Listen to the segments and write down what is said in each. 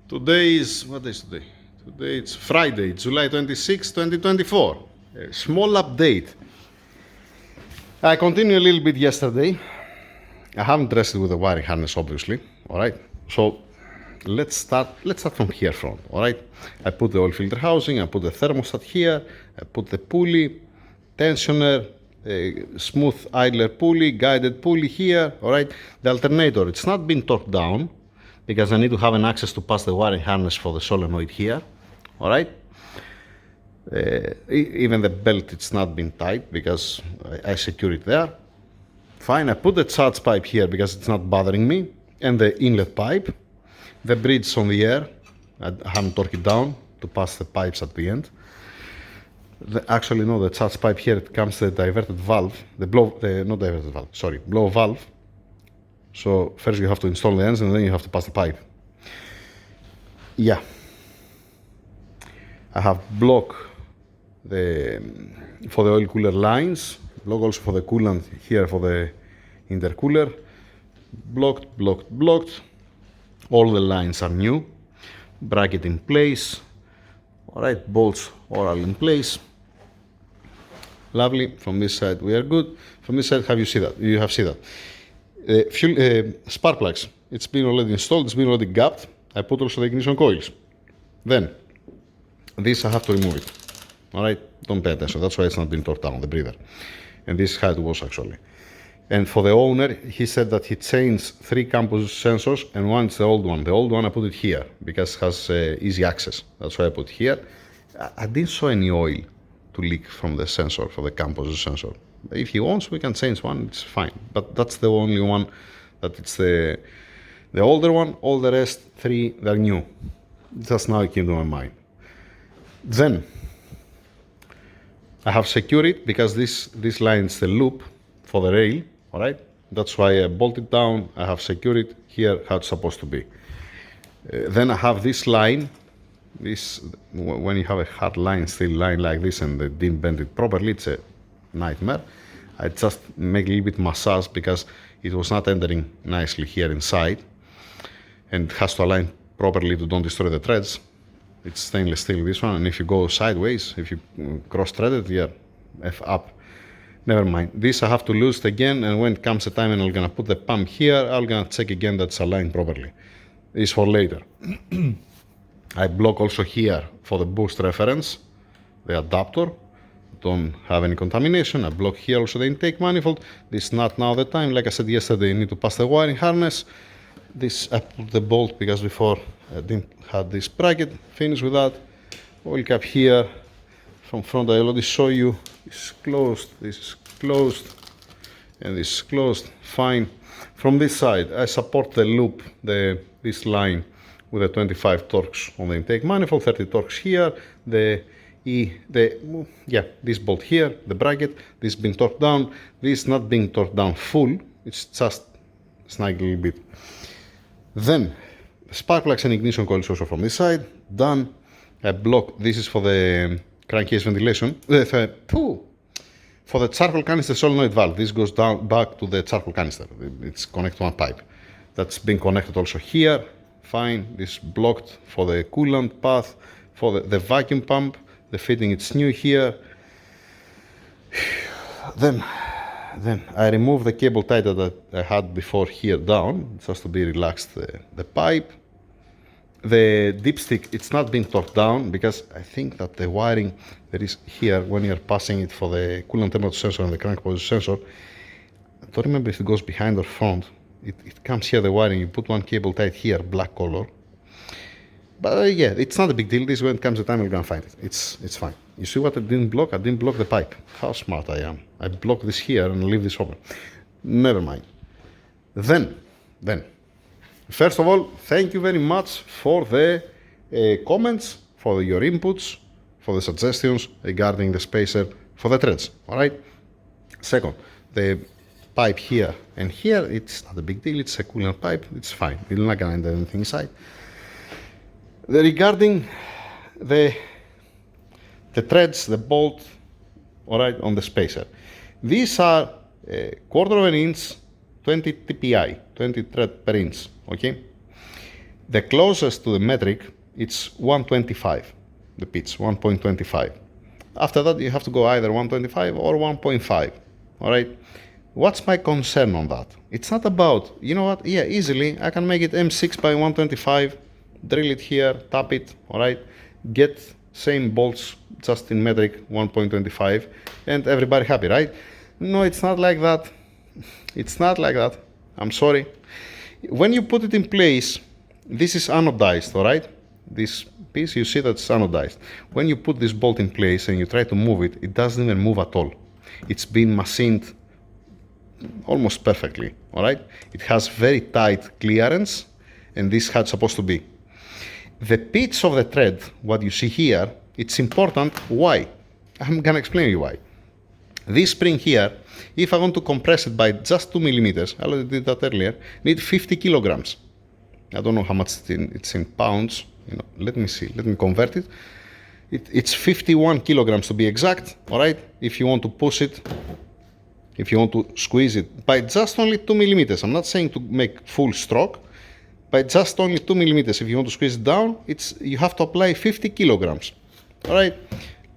Today is, what is today? Today it's Friday, July 26, 2024. A small update. I continue a little bit yesterday. I haven't dressed it with the wiring harness, obviously. Alright, so let's start from here front. Alright, I put the oil filter housing, I put the thermostat here, I put the pulley, tensioner, smooth idler pulley, guided pulley here. Alright, the alternator, it's not been torqued down because I need to have an access to pass the wiring harness for the solenoid here. Alright, even the belt, it's not been tight because I secure it there. Fine, I put the charge pipe here because it's not bothering me, and the inlet pipe. The bridge on the air, I haven't torqued it down to pass the pipes at the end. Actually, no, the charge pipe here, it comes the diverted valve, blow valve. So first you have to install the ends and then you have to pass the pipe. Yeah. I have block for the oil cooler lines, block also for the coolant here for the intercooler. Blocked. All the lines are new. Bracket in place. Alright, bolts are all in place. Lovely. From this side we are good. From this side, you have seen that. Spark plugs, it's been already installed, it's been already gapped. I put also the ignition coils. Then, this I have to remove it. Alright, don't pay attention, that's why it's not been torqued down, the breather. And this is how it was actually. And for the owner, he said that he changed 3 campus sensors and one is the old one. The old one I put it here because it has easy access. That's why I put it here. I didn't saw any oil to leak from the sensor, for the campus sensor. If he wants, we can change one, it's fine. But that's the only one that it's the older one. All the rest 3, they're new. Just now it came to my mind. Then I have secured it because this line is the loop for the rail. Alright, that's why I bolted down. I have secured it here how it's supposed to be. Then I have this line. When you have a hard line, steel line like this, and they didn't bend it properly, it's a nightmare. I just make a little bit massage because it was not entering nicely here inside, and it has to align properly to don't destroy the threads. It's stainless steel, this one, and if you go sideways, if you cross thread it, yeah, F up. Never mind. This I have to lose it again, and when it comes a time and I'm gonna put the pump here, I'm gonna check again that it's aligned properly. This for later. I block also here for the boost reference, the adapter. Don't have any contamination. I block here also the intake manifold. This is not now the time. Like I said yesterday, you need to pass the wiring harness. This I put the bolt because before I didn't have this bracket. Finish with that. Oil cap here. From front I already show you. This is closed. This is closed. And this is closed. Fine. From this side I support the loop, this line with the 25 torques on the intake manifold, 30 torques here. This bolt here, the bracket, this being torqued down, this not being torqued down full, it's just snag a little bit. Then, spark plugs and ignition coils also from this side, done. I block, this is for the crankcase ventilation, for the charcoal canister solenoid valve, this goes down back to the charcoal canister, it's connected to one pipe. That's been connected also here, fine, this blocked for the coolant path, for the vacuum pump. The fitting, it's new here. Then I remove the cable tie that I had before here down, just to be relaxed the pipe. The dipstick, it's not been torqued down because I think that the wiring that is here, when you're passing it for the coolant temperature sensor and the crank position sensor, I don't remember if it goes behind or front. It comes here, the wiring, you put one cable tied here, black color. But yeah, it's not a big deal. This when it comes the time, we're gonna find it. It's fine. You see what I didn't block? I didn't block the pipe. How smart I am. I block this here and leave this open. Never mind. Then, first of all, thank you very much for the comments, for your inputs, for the suggestions regarding the spacer for the threads. Alright? Second, the pipe here and here, it's not a big deal. It's a coolant pipe. It's fine. You're not gonna end anything inside. Regarding the threads, the bolt, all right, on the spacer. These are a 1/4 inch, 20 TPI, 20 thread per inch, okay? The closest to the metric, it's 125, the pitch, 1.25. After that, you have to go either 125 or 1.5, all right? What's my concern on that? It's not about, you know what, yeah, easily, I can make it M6 by 125, drill it here, tap it, all right? Get same bolts, just in metric, 1.25, and everybody happy, right? No, it's not like that. It's not like that. I'm sorry. When you put it in place, this is anodized, all right? This piece, you see that's anodized. When you put this bolt in place and you try to move it, it doesn't even move at all. It's been machined almost perfectly, all right? It has very tight clearance, and this is how it's supposed to be. The pitch of the thread, what you see here, it's important. Why? I'm gonna explain you why. This spring here, if I want to compress it by just 2 millimeters, I already did that earlier, need 50 kilograms. I don't know how much it's in pounds. You know, let me see, let me convert it. It's 51 kilograms to be exact, all right? If you want to push it, if you want to squeeze it by just only 2 millimeters, I'm not saying to make full stroke, by just only 2 millimeters, if you want to squeeze it down, you have to apply 50 kilograms. All right,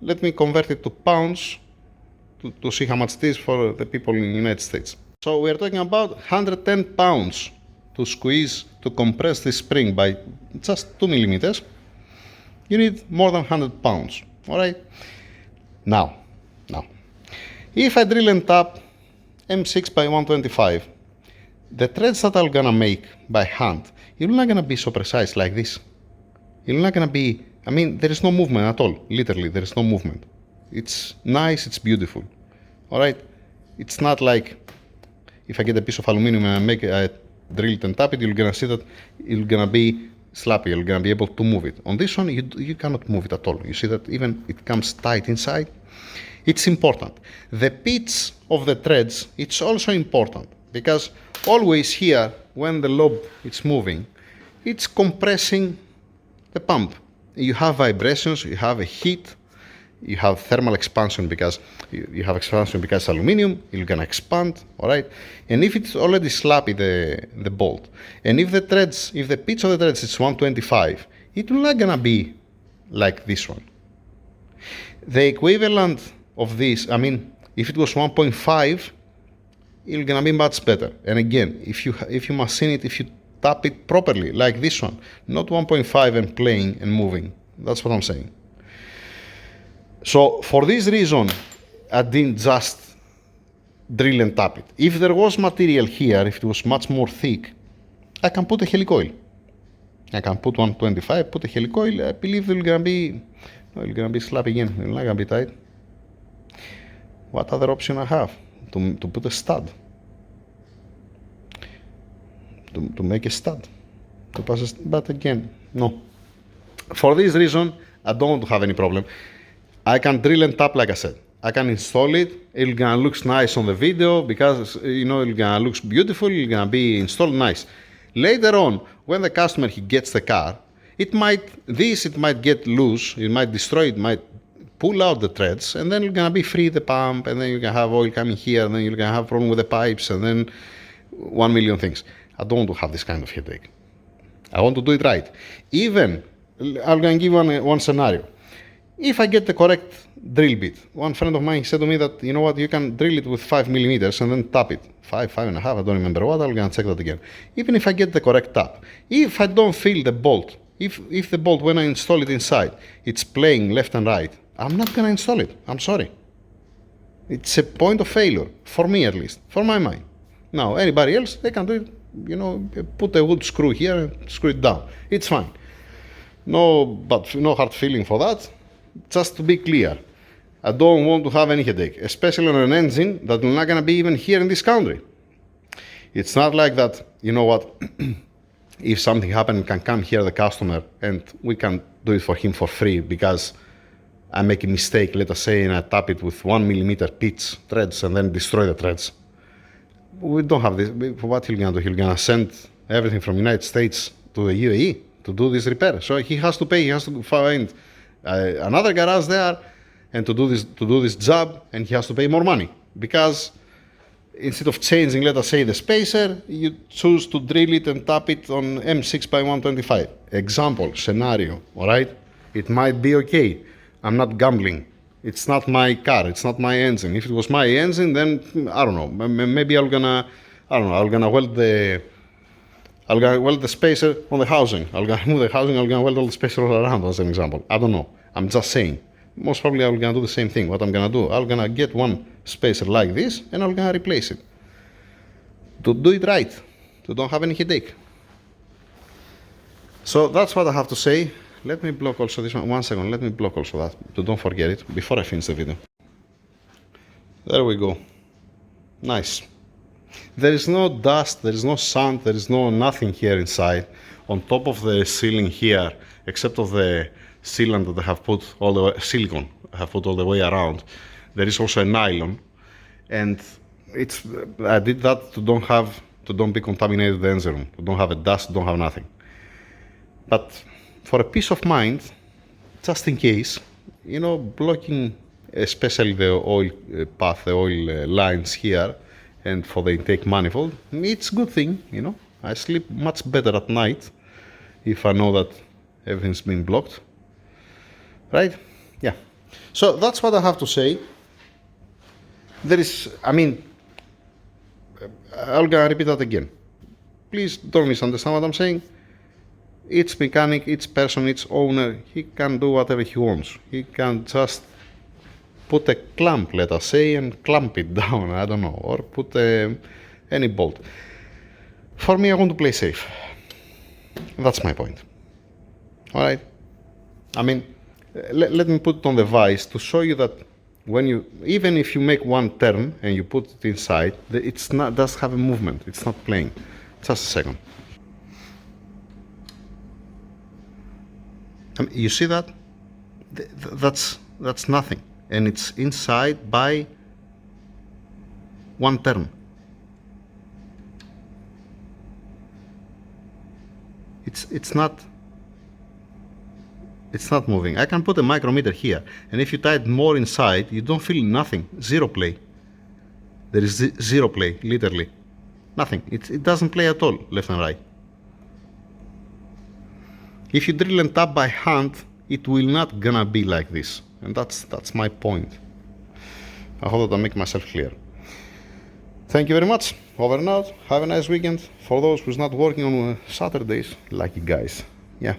let me convert it to pounds to see how much it is for the people in the United States. So we are talking about 110 pounds to squeeze, to compress this spring by just 2 millimeters. You need more than 100 pounds. All right. Now, if I drill and tap M6 by 125, the threads that I'm gonna make by hand, you're not gonna be so precise like this. You're not gonna be, I mean, there is no movement at all. Literally, there is no movement. It's nice, it's beautiful. All right? It's not like if I get a piece of aluminum and I drill it and tap it, you're gonna see that it's gonna be slappy, you're gonna be able to move it. On this one, you cannot move it at all. You see that even it comes tight inside. It's important. The pitch of the threads, it's also important because always here, when the lobe is moving, it's compressing the pump. You have vibrations, you have a heat, you have thermal expansion because you have expansion because aluminum, you're gonna expand, all right? And if it's already slappy, the bolt, and if the pitch of the threads is 125, it's not gonna be like this one. The equivalent of this, I mean, if it was 1.5, it's gonna be much better. And again, if you machine it, if you tap it properly, like this one, not 1.5 and playing and moving. That's what I'm saying. So for this reason, I didn't just drill and tap it. If there was material here, if it was much more thick, I can put a helicoil. I can put 125, put a helicoil. I believe it's gonna be slap again. It's not gonna be tight. What other option I have? To put a stud. To make a stud. To pass a stud. But again, no. For this reason, I don't have any problem. I can drill and tap, like I said. I can install it. It's gonna look nice on the video because it's gonna look beautiful. It's gonna be installed nice. Later on, when the customer he gets the car, it might get loose. It might destroy. It might pull out the threads, and then you're gonna be free the pump, and then you're gonna have oil coming here, and then you're gonna have problem with the pipes, and then 1 million things. I don't want to have this kind of headache. I want to do it right. Even I'm gonna give one scenario. If I get the correct drill bit, one friend of mine said to me that, you know what, you can drill it with 5 millimeters and then tap it. 5.5, I don't remember what, I'm gonna check that again. Even if I get the correct tap, if I don't feel the bolt, if the bolt, when I install it inside, it's playing left and right, I'm not gonna install it. I'm sorry. It's a point of failure, for me at least, for my mind. Now, anybody else, they can do it, put a wood screw here and screw it down. It's fine. No hard feeling for that. Just to be clear, I don't want to have any headache, especially on an engine that's not going to be even here in this country. It's not like that, you know what, if something happens, can come here the customer and we can do it for him for free because I make a mistake, let us say, and I tap it with 1 millimeter pitch threads and then destroy the threads. We don't have this. What he's going to do? He's going to send everything from United States to the UAE to do this repair. So he has to pay, he has to find another garage there and to do this job, and he has to pay more money because instead of changing, let us say, the spacer, you choose to drill it and tap it on M6 by 125. Example, scenario, all right? It might be okay. I'm not gambling. It's not my car. It's not my engine. If it was my engine, then I don't know. Maybe I'm gonna weld the spacer on the housing. I'm gonna move the housing. I'm gonna weld all the spacer all around, as an example. I don't know. I'm just saying. Most probably I'm gonna do the same thing. What I'm gonna do, I'm gonna get one spacer like this, and I'm gonna replace it. To do it right, to don't have any headache. So that's what I have to say. Let me block also this one. 1 second, let me block also that, so don't forget it before I finish the video. There we go. Nice. There is no dust, there is no sand, there is no nothing here inside. On top of the ceiling here, except of the sealant that I have put all the way, silicone I have put all the way around, there is also a nylon, and I did that to don't be contaminated the engine room, to don't have a dust, don't have nothing. But for a peace of mind, just in case, you know, blocking especially the oil path, the oil lines here, and for the intake manifold, it's a good thing, you know. I sleep much better at night if I know that everything's been blocked, right? Yeah. So that's what I have to say. There is, I mean, I'll repeat that again. Please don't misunderstand what I'm saying. Each mechanic, each person, each owner, he can do whatever he wants. He can just put a clamp, let us say, and clamp it down, I don't know, or put any bolt. For me, I want to play safe. That's my point. All right? I mean, let me put it on the vise to show you that when you, even if you make one turn and you put it inside, it's not, does have a movement. It's not playing. Just a second. You see that? That's nothing, and it's inside by one turn. It's not moving. I can put a micrometer here, and if you tie it more inside, you don't feel nothing. Zero play. There is zero play, literally. Nothing. It doesn't play at all, left and right. If you drill and tap by hand, it will not gonna be like this. And that's my point. I hope that I make myself clear. Thank you very much. Over and out. Have a nice weekend. For those who's not working on Saturdays, lucky guys. Yeah.